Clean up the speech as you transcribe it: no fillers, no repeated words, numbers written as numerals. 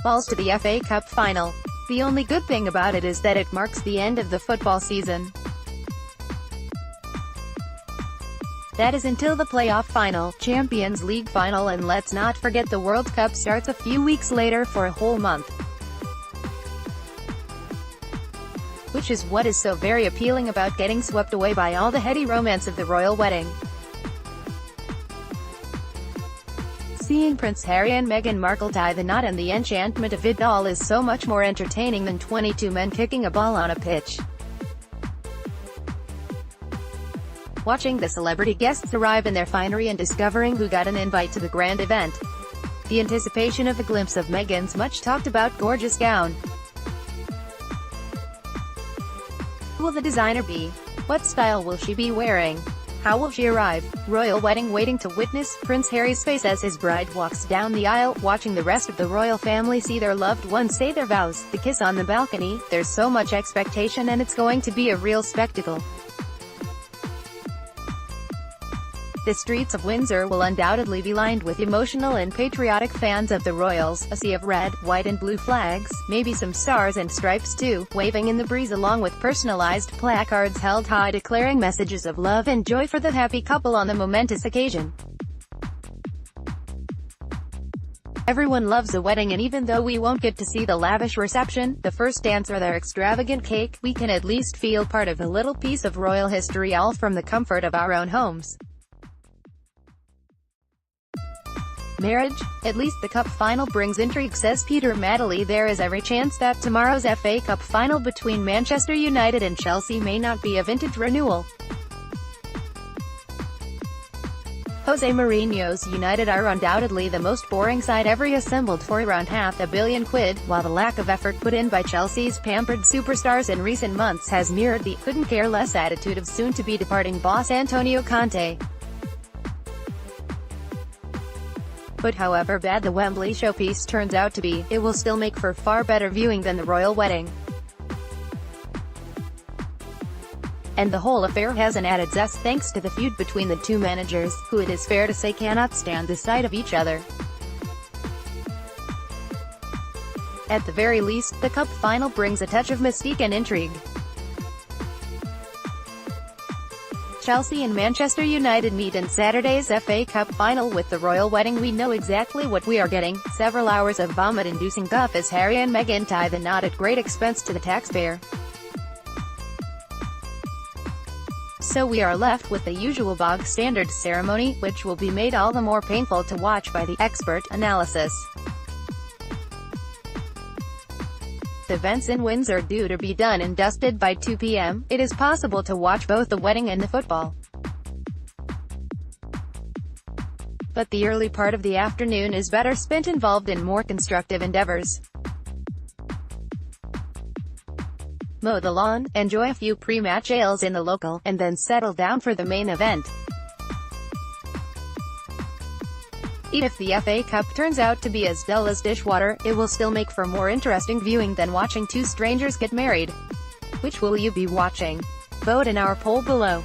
falls to the FA Cup final. The only good thing about it is that it marks the end of the football season. That is until the playoff final, Champions League final, and let's not forget the World Cup starts a few weeks later for a whole month. Which is what is so very appealing about getting swept away by all the heady romance of the royal wedding. Seeing Prince Harry and Meghan Markle tie the knot and the enchantment of it all is so much more entertaining than 22 men kicking a ball on a pitch. Watching the celebrity guests arrive in their finery and discovering who got an invite to the grand event. The anticipation of a glimpse of Meghan's much-talked-about gorgeous gown. Who will the designer be? What style will she be wearing? How will she arrive? Royal wedding waiting to witness. Prince Harry's face as his bride walks down the aisle, watching the rest of the royal family see their loved ones say their vows, the kiss on the balcony. There's so much expectation and it's going to be a real spectacle. The streets of Windsor will undoubtedly be lined with emotional and patriotic fans of the royals, a sea of red, white and blue flags, maybe some stars and stripes too, waving in the breeze along with personalized placards held high declaring messages of love and joy for the happy couple on the momentous occasion. Everyone loves a wedding, and even though we won't get to see the lavish reception, the first dance or their extravagant cake, we can at least feel part of a little piece of royal history, all from the comfort of our own homes. Marriage? At least the cup final brings intrigue, says Peter Madeley. There is every chance that tomorrow's FA Cup final between Manchester United and Chelsea may not be a vintage renewal. Jose Mourinho's United are undoubtedly the most boring side ever assembled for around £500 million, while the lack of effort put in by Chelsea's pampered superstars in recent months has mirrored the couldn't-care-less attitude of soon-to-be departing boss Antonio Conte. But however bad the Wembley showpiece turns out to be, it will still make for far better viewing than the royal wedding. And the whole affair has an added zest thanks to the feud between the two managers, who it is fair to say cannot stand the sight of each other. At the very least, the cup final brings a touch of mystique and intrigue. Chelsea and Manchester United meet in Saturday's FA Cup final. With the royal wedding we know exactly what we are getting, several hours of vomit-inducing guff as Harry and Meghan tie the knot at great expense to the taxpayer. So we are left with the usual bog-standard ceremony, which will be made all the more painful to watch by the expert analysis. The events in Windsor due to be done and dusted by 2 p.m, it is possible to watch both the wedding and the football. But the early part of the afternoon is better spent involved in more constructive endeavors. Mow the lawn, enjoy a few pre-match ales in the local, and then settle down for the main event. If the FA Cup turns out to be as dull as dishwater, it will still make for more interesting viewing than watching two strangers get married. Which will you be watching? Vote in our poll below.